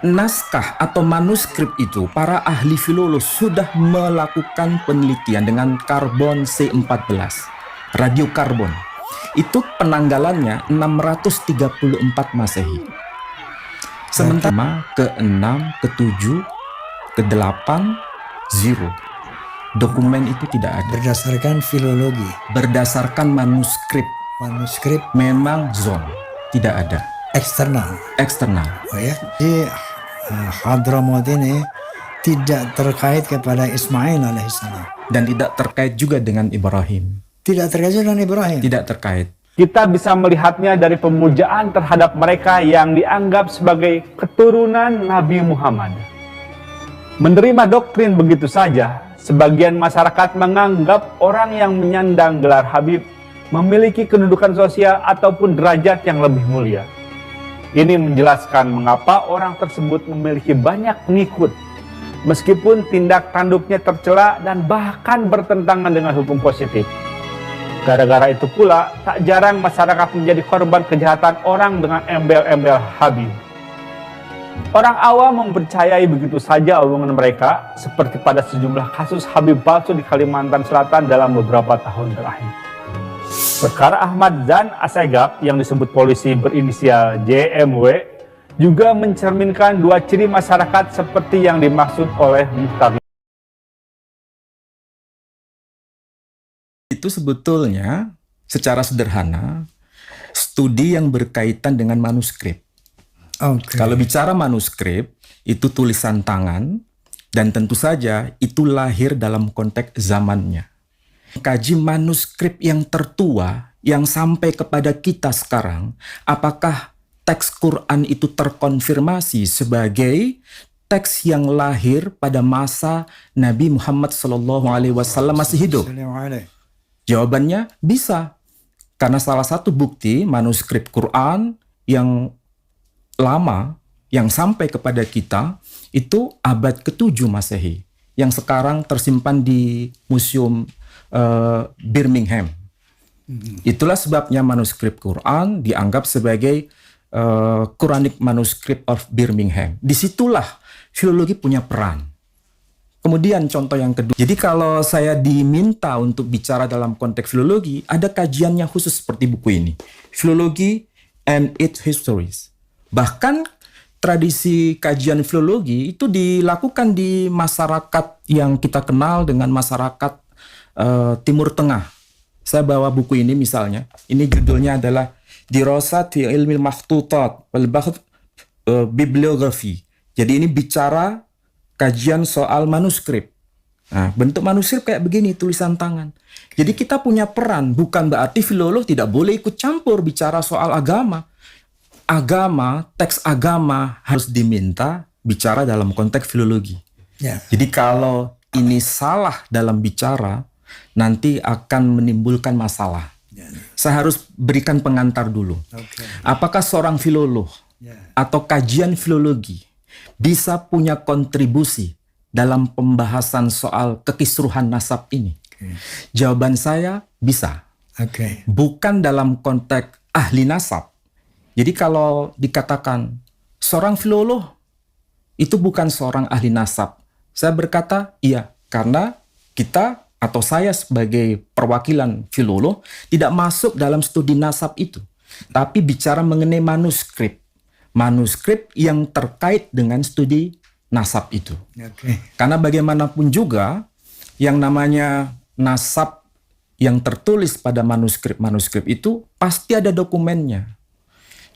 Naskah atau manuskrip itu, para ahli filolog sudah melakukan penelitian dengan karbon C14, radiokarbon. Itu penanggalannya 634 Masehi. Sementara ke-6, ke-7, ke-8, 0. Dokumen itu tidak ada. Berdasarkan filologi. Berdasarkan manuskrip. Manuskrip Memang zon, tidak ada. eksternal. Eksternal. Oh ya. Di Hadramaut ini tidak terkait kepada Ismail alaihissalam. Dan tidak terkait juga dengan Ibrahim. Tidak terkait dengan Ibrahim. Tidak terkait. Kita bisa melihatnya dari pemujaan terhadap mereka yang dianggap sebagai keturunan Nabi Muhammad. Menerima doktrin begitu saja, sebagian masyarakat menganggap orang yang menyandang gelar Habib memiliki kedudukan sosial ataupun derajat yang lebih mulia. Ini menjelaskan mengapa orang tersebut memiliki banyak pengikut, meskipun tindak tanduknya tercela dan bahkan bertentangan dengan hukum positif. Gara-gara itu pula, tak jarang masyarakat menjadi korban kejahatan orang dengan embel-embel Habib. Orang awam mempercayai begitu saja omongan mereka, seperti pada sejumlah kasus Habib palsu di Kalimantan Selatan dalam beberapa tahun terakhir. Perkara Ahmad Zan Assegaf yang disebut polisi berinisial JMW juga mencerminkan dua ciri masyarakat seperti yang dimaksud oleh Muhtar. Itu sebetulnya secara sederhana studi yang berkaitan dengan manuskrip. Okay. Kalau bicara manuskrip, itu tulisan tangan dan tentu saja itu lahir dalam konteks zamannya. Kaji manuskrip yang tertua yang sampai kepada kita sekarang, apakah teks Quran itu terkonfirmasi sebagai teks yang lahir pada masa Nabi Muhammad SAW masih hidup? Jawabannya bisa. Karena salah satu bukti manuskrip Quran yang lama yang sampai kepada kita itu abad ke-7 Masehi yang sekarang tersimpan di Museum Birmingham. Itulah sebabnya manuskrip Quran dianggap sebagai Quranic Manuscript of Birmingham. Disitulah filologi punya peran. Kemudian contoh yang kedua, jadi kalau saya diminta untuk bicara dalam konteks filologi, ada kajian yang khusus seperti buku ini, Filology and its Histories. Bahkan tradisi kajian filologi itu dilakukan di masyarakat yang kita kenal dengan masyarakat Timur Tengah. Saya bawa buku ini misalnya, ini judulnya adalah Dirasat fi Ilmil Makhtutat wal Bahth Bibliografi. Jadi ini bicara kajian soal manuskrip. Nah, bentuk manuskrip kayak begini, tulisan tangan. Jadi kita punya peran, bukan berarti filolog tidak boleh ikut campur bicara soal agama. Agama, teks agama harus diminta bicara dalam konteks filologi. Yeah. Jadi kalau ini salah dalam bicara, nanti akan menimbulkan masalah. Saya harus berikan pengantar dulu. Okay. Apakah seorang filolog atau kajian filologi bisa punya kontribusi dalam pembahasan soal kekisruhan nasab ini? Okay. Jawaban saya bisa. Okay. Bukan dalam konteks ahli nasab. Jadi kalau dikatakan seorang filolog itu bukan seorang ahli nasab, saya berkata iya, karena kita atau saya sebagai perwakilan filolog tidak masuk dalam studi nasab itu, tapi bicara mengenai manuskrip. Manuskrip yang terkait dengan studi nasab itu. Okay. Karena bagaimanapun juga yang namanya nasab yang tertulis pada manuskrip-manuskrip itu pasti ada dokumennya.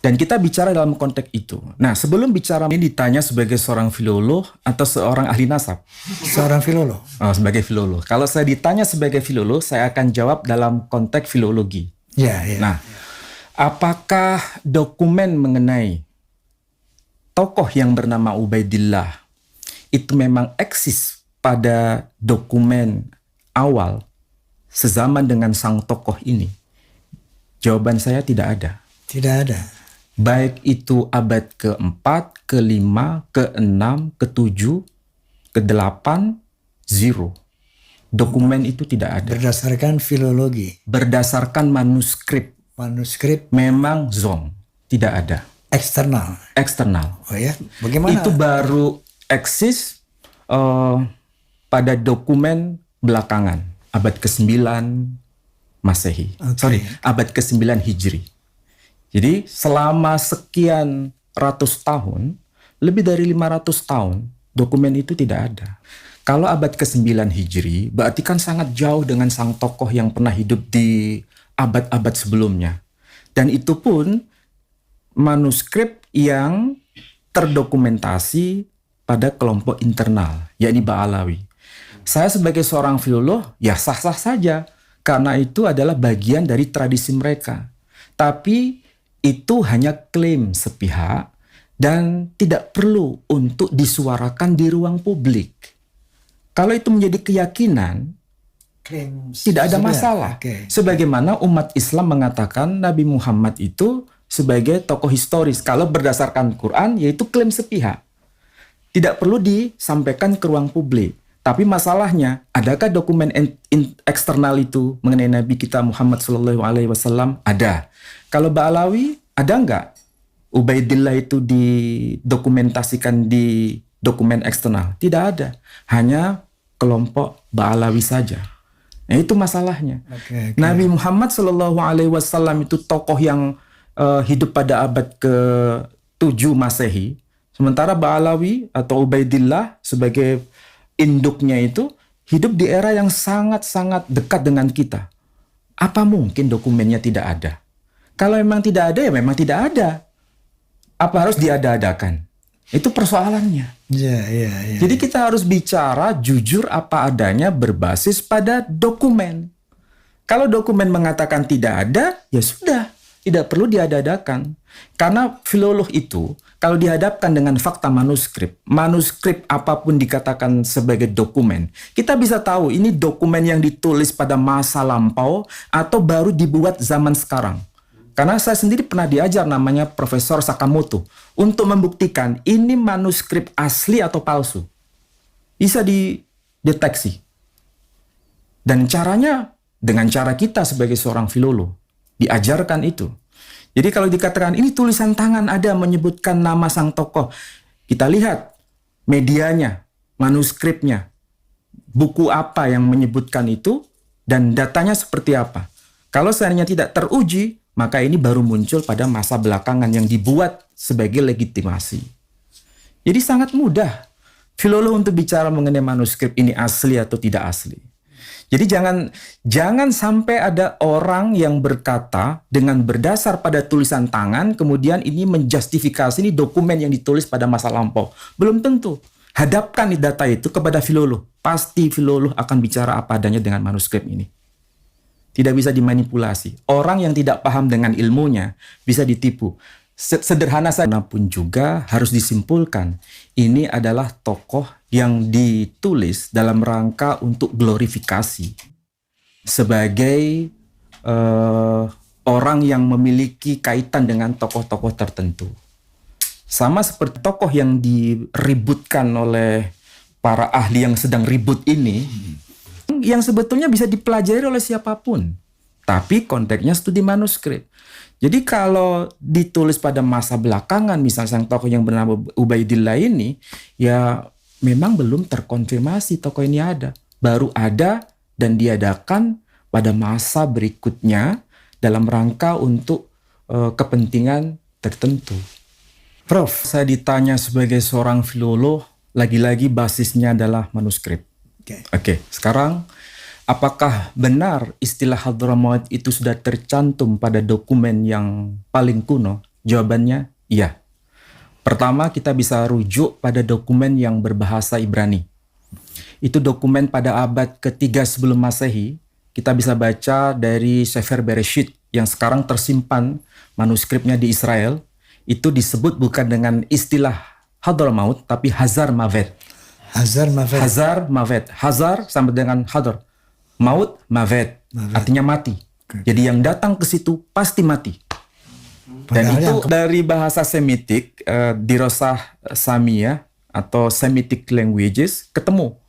Dan kita bicara dalam konteks itu. Nah, sebelum bicara ini ditanya sebagai seorang filolog atau seorang ahli nasab? Seorang filolog. Oh, sebagai filolog. Kalau saya ditanya sebagai filolog, saya akan jawab dalam konteks filologi. Nah, apakah dokumen mengenai tokoh yang bernama Ubaidillah itu memang eksis pada dokumen awal sezaman dengan sang tokoh ini? Jawaban saya tidak ada. Tidak ada. Baik itu abad ke-4, ke-5, ke-6, ke-7, ke-8, 0. Dokumen itu tidak ada. Berdasarkan filologi. Berdasarkan manuskrip. Manuskrip Memang zong, tidak ada. eksternal. eksternal. Oh ya, bagaimana? Itu baru eksis pada dokumen belakangan, abad ke-9 Masehi. Oke. Abad ke-9 Hijri. Jadi selama sekian ratus tahun, lebih dari 500 tahun, dokumen itu tidak ada. Kalau abad ke-9 Hijri, berarti kan sangat jauh dengan sang tokoh yang pernah hidup di abad-abad sebelumnya. Dan itu pun manuskrip yang terdokumentasi pada kelompok internal, yakni Ba'alawi. Saya sebagai seorang filolog, ya sah-sah saja, karena itu adalah bagian dari tradisi mereka. Tapi itu hanya klaim sepihak dan tidak perlu untuk disuarakan di ruang publik. Kalau itu menjadi keyakinan, tidak ada masalah. Oke. Sebagaimana umat Islam mengatakan Nabi Muhammad itu sebagai tokoh historis. Kalau berdasarkan Quran, yaitu klaim sepihak. Tidak perlu disampaikan ke ruang publik. Tapi masalahnya, adakah dokumen eksternal itu mengenai Nabi kita Muhammad SAW? Ada. Kalau Ba'alawi, ada nggak? Ubaidillah itu didokumentasikan di dokumen eksternal? Tidak ada. Hanya kelompok Ba'alawi saja. Nah, itu masalahnya. Oke. Nabi Muhammad SAW itu tokoh yang hidup pada abad ke-7 Masehi. Sementara Ba'alawi atau Ubaidillah sebagai induknya itu hidup di era yang sangat-sangat dekat dengan kita. Apa mungkin dokumennya tidak ada? Kalau memang tidak ada, ya memang tidak ada. Apa harus diada-adakan? Itu persoalannya. Ya. Jadi kita harus bicara jujur apa adanya berbasis pada dokumen. Kalau dokumen mengatakan tidak ada, ya sudah, tidak perlu diada-adakan. Karena filolog itu, kalau dihadapkan dengan fakta manuskrip apapun dikatakan sebagai dokumen, kita bisa tahu ini dokumen yang ditulis pada masa lampau atau baru dibuat zaman sekarang. Karena saya sendiri pernah diajar namanya Profesor Sakamoto untuk membuktikan ini manuskrip asli atau palsu. Bisa dideteksi. Dan caranya dengan cara kita sebagai seorang filolog diajarkan itu. Jadi kalau dikatakan ini tulisan tangan ada menyebutkan nama sang tokoh, kita lihat medianya, manuskripnya, buku apa yang menyebutkan itu, dan datanya seperti apa. Kalau seandainya tidak teruji, maka ini baru muncul pada masa belakangan yang dibuat sebagai legitimasi. Jadi sangat mudah filolog untuk bicara mengenai manuskrip ini asli atau tidak asli. Jadi jangan sampai ada orang yang berkata dengan berdasar pada tulisan tangan, kemudian ini menjustifikasi ini dokumen yang ditulis pada masa lampau. Belum tentu. Hadapkan data itu kepada filolog. Pasti filolog akan bicara apa adanya dengan manuskrip ini. Tidak bisa dimanipulasi. Orang yang tidak paham dengan ilmunya bisa ditipu. Sederhana saja pun juga harus disimpulkan. Ini adalah tokoh yang ditulis dalam rangka untuk glorifikasi. Sebagai orang yang memiliki kaitan dengan tokoh-tokoh tertentu. Sama seperti tokoh yang diributkan oleh para ahli yang sedang ribut ini, yang sebetulnya bisa dipelajari oleh siapapun. Tapi konteksnya studi manuskrip. Jadi kalau ditulis pada masa belakangan, misalnya sang tokoh yang bernama Ubaidillah ini, ya memang belum terkonfirmasi tokoh ini ada. Baru ada dan diadakan pada masa berikutnya dalam rangka untuk kepentingan tertentu. Prof, Saya ditanya sebagai seorang filolog, lagi-lagi basisnya adalah manuskrip. Oke, sekarang apakah benar istilah Hadramaut itu sudah tercantum pada dokumen yang paling kuno? Jawabannya iya. Pertama, kita bisa rujuk pada dokumen yang berbahasa Ibrani. Itu dokumen pada abad ketiga sebelum Masehi. Kita bisa baca dari Sefer Bereshit yang sekarang tersimpan manuskripnya di Israel. Itu disebut bukan dengan istilah Hadramaut, tapi Hazar Mavet. Hazar Mavet. Hazar Mavet. Hazar sama dengan Hadar. Maut Mavet. Artinya mati. Jadi yang datang ke situ pasti mati. Dan Padahal itu yang dari bahasa Semitik, dirosah Samia atau Semitic languages, ketemu.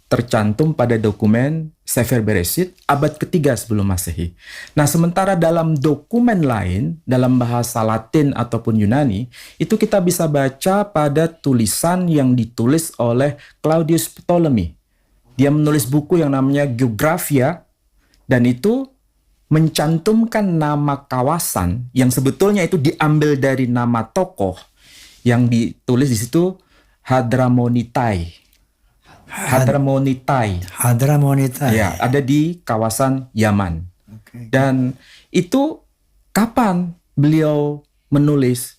tercantum pada dokumen Sefer Bereshit abad ketiga sebelum Masehi. Nah, sementara dalam dokumen lain, dalam bahasa Latin ataupun Yunani, itu kita bisa baca pada tulisan yang ditulis oleh Claudius Ptolemy. Dia menulis buku yang namanya Geographia, dan itu mencantumkan nama kawasan yang sebetulnya itu diambil dari nama tokoh yang ditulis di situ Hadramonitai. Hadramonitai. Ya, ada di kawasan Yaman. Oke. Dan itu kapan beliau menulis?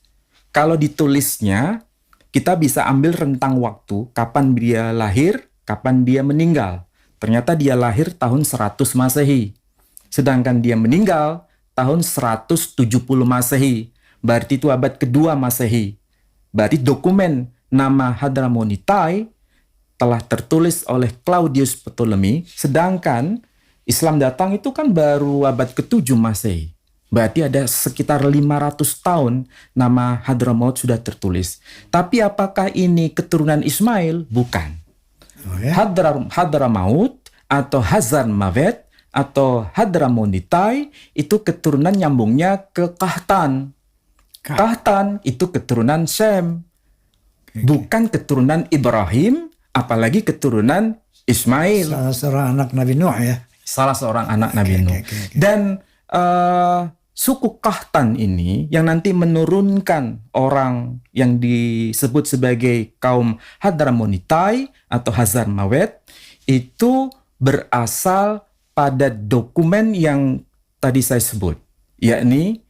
Kalau ditulisnya, kita bisa ambil rentang waktu kapan dia lahir, kapan dia meninggal. Ternyata dia lahir tahun 100 Masehi. Sedangkan dia meninggal tahun 170 Masehi. Berarti itu abad kedua Masehi. Berarti dokumen nama Hadramonitai telah tertulis oleh Claudius Ptolemy, sedangkan Islam datang itu kan baru abad ke-7 Masehi. Berarti ada sekitar 500 tahun nama Hadramaut sudah tertulis. Tapi apakah ini keturunan Ismail? Bukan. Oh, ya? Hadramaut atau Hazarmavet atau Hadramonitai itu keturunan nyambungnya ke Kahtan. Kahtan itu keturunan Sem. Bukan keturunan Ibrahim, apalagi keturunan Ismail. Salah seorang anak Nabi Nuh ya. Salah seorang anak Nabi Nuh. Dan suku Kahtan ini yang nanti menurunkan orang yang disebut sebagai kaum Hadramonitai atau Hazarmawet itu berasal pada dokumen yang tadi saya sebut, yakni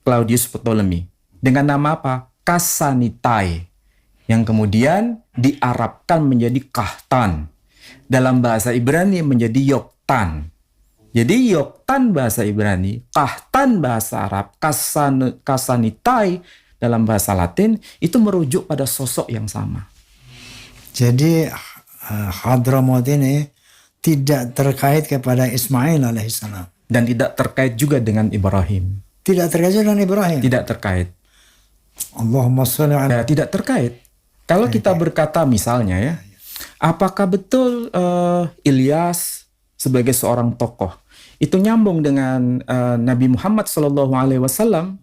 Claudius Ptolemy dengan nama apa? Kasanitai, yang kemudian diarabkan menjadi Kahtan. Dalam bahasa Ibrani menjadi Yoktan. Jadi Yoktan bahasa Ibrani, Kahtan bahasa Arab, Kasanitai dalam bahasa Latin itu merujuk pada sosok yang sama. Jadi Hadramaut ini tidak terkait kepada Ismail alaihissalam. Dan tidak terkait juga dengan Ibrahim. Tidak terkait dengan Ibrahim. Tidak terkait. Allahumma sholli ala. Tidak terkait. Kalau kita berkata misalnya ya, apakah betul Ilyas sebagai seorang tokoh itu nyambung dengan Nabi Muhammad SAW?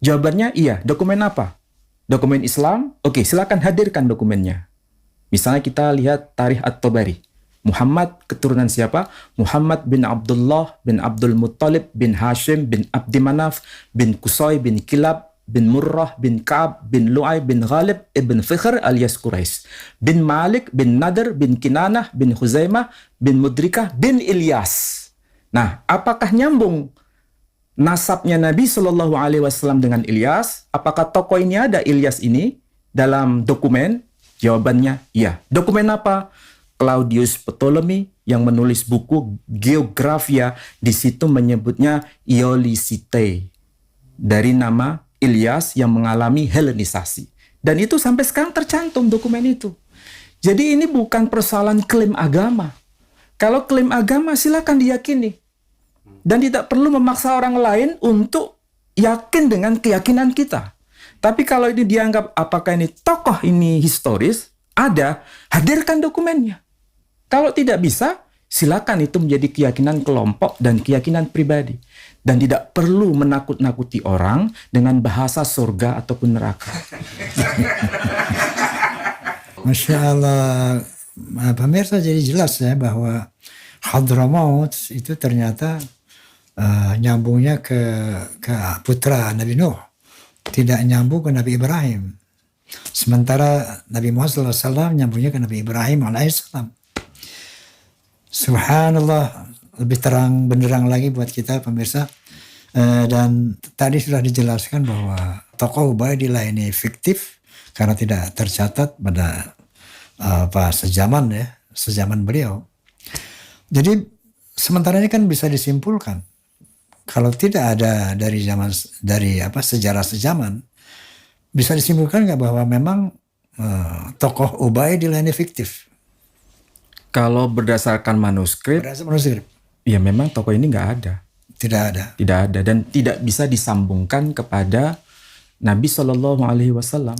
Jawabannya iya. Dokumen apa? Dokumen Islam? Oke, silakan hadirkan dokumennya. Misalnya kita lihat Tarikh At-Tabari. Muhammad keturunan siapa? Muhammad bin Abdullah bin Abdul Muttalib bin Hashim bin Abdi Manaf bin Qusay bin Kilab bin Murrah bin Ka'ab bin Lu'ay bin Ghalib ibn Fikhr alias Quraisy bin Malik bin Nadr bin Kinanah bin Khuzaimah bin Mudrikah bin Ilyas. Nah, apakah nyambung nasabnya Nabi Shallallahu Alaihi Wasallam dengan Ilyas? Apakah tokoh ini ada Ilyas ini dalam dokumen? Jawabannya iya. Dokumen apa? Claudius Ptolemy yang menulis buku Geographia, di situ menyebutnya Iolisite dari nama Ilyas yang mengalami Helenisasi. Dan itu sampai sekarang tercantum dokumen itu. Jadi ini bukan persoalan klaim agama. Kalau klaim agama silakan diyakini. Dan tidak perlu memaksa orang lain untuk yakin dengan keyakinan kita. Tapi kalau ini dianggap apakah ini tokoh ini historis, ada, hadirkan dokumennya. Kalau tidak bisa, silakan itu menjadi keyakinan kelompok dan keyakinan pribadi. Dan tidak perlu menakut-nakuti orang dengan bahasa surga ataupun neraka. Masya Allah, pemirsa jadi jelas ya bahwa Hadramaut itu ternyata nyambungnya ke putra Nabi Nuh. Tidak nyambung ke Nabi Ibrahim. Sementara Nabi Muhammad SAW nyambungnya ke Nabi Ibrahim alaihissalam. Subhanallah, lebih terang benderang lagi buat kita pemirsa. Dan tadi sudah dijelaskan bahwa tokoh Ubaidillah ini fiktif karena tidak tercatat pada sejaman beliau. Jadi sementara ini kan bisa disimpulkan kalau tidak ada dari sejarah sejaman, bisa disimpulkan nggak bahwa memang tokoh Ubaidillah ini fiktif? Kalau berdasarkan manuskrip, ya memang tokoh ini nggak ada. Tidak ada. Tidak ada dan tidak bisa disambungkan kepada Nabi Shallallahu Alaihi Wasallam.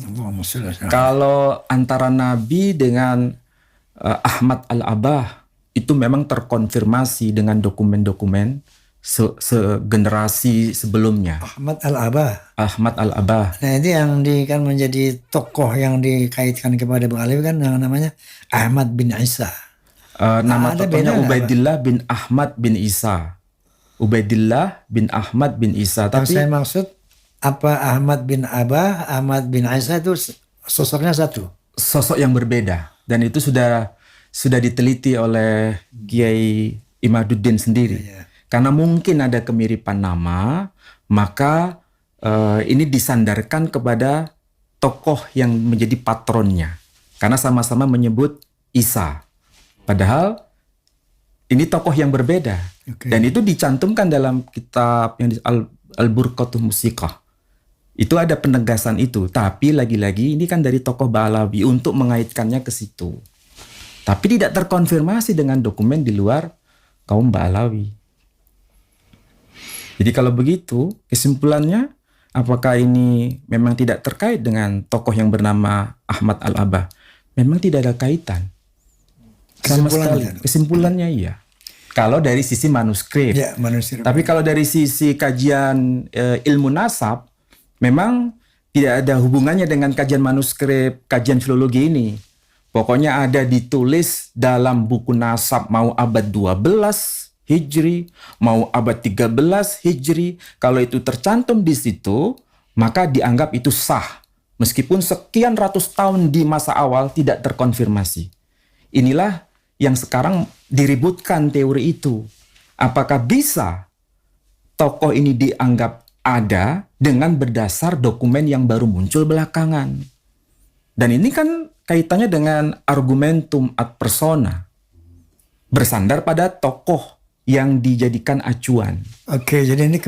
Kalau antara Nabi dengan Ahmad Al-Abah itu memang terkonfirmasi dengan dokumen-dokumen segenerasi sebelumnya. Ahmad Al-Abah. Ahmad Al-Abah. Nah itu yang kan menjadi tokoh yang dikaitkan kepada Bang Alawi kan yang namanya Ahmad bin Isa. Nama ada tokohnya beda nggak, Ubaidillah bin Ahmad bin Isa. Ubaidillah bin Ahmad bin Isa. Yang Tapi saya maksud apa Ahmad bin Abah, Ahmad bin Isa itu sosoknya satu. sosok yang berbeda, dan itu sudah diteliti oleh Kiai Imaduddin sendiri. Karena mungkin ada kemiripan nama, maka ini disandarkan kepada tokoh yang menjadi patronnya. Karena sama-sama menyebut Isa. Padahal ini tokoh yang berbeda. Oke. Dan itu dicantumkan dalam kitab yang Al-Burqatul Musiqah. Itu ada penegasan itu. Tapi lagi-lagi ini kan dari tokoh Ba'alawi untuk mengaitkannya ke situ. Tapi tidak terkonfirmasi dengan dokumen di luar kaum Ba'alawi. Jadi kalau begitu, kesimpulannya, apakah ini memang tidak terkait dengan tokoh yang bernama Ahmad Al-Abah? Memang tidak ada kaitan. Sama sekali. Kesimpulannya iya. Kalau dari sisi manuskrip. Ya, manuskrip. Tapi kalau dari sisi kajian ilmu nasab, memang tidak ada hubungannya dengan kajian manuskrip, kajian filologi ini. Pokoknya ada ditulis dalam buku nasab mau abad 12 Hijri, mau abad 13 Hijri. Kalau itu tercantum di situ, maka dianggap itu sah. Meskipun sekian ratus tahun di masa awal tidak terkonfirmasi. Inilah yang sekarang diributkan teori itu. Apakah bisa tokoh ini dianggap ada dengan berdasar dokumen yang baru muncul belakangan? Dan ini kan kaitannya dengan argumentum ad persona. Bersandar pada tokoh yang dijadikan acuan. Oke, jadi ini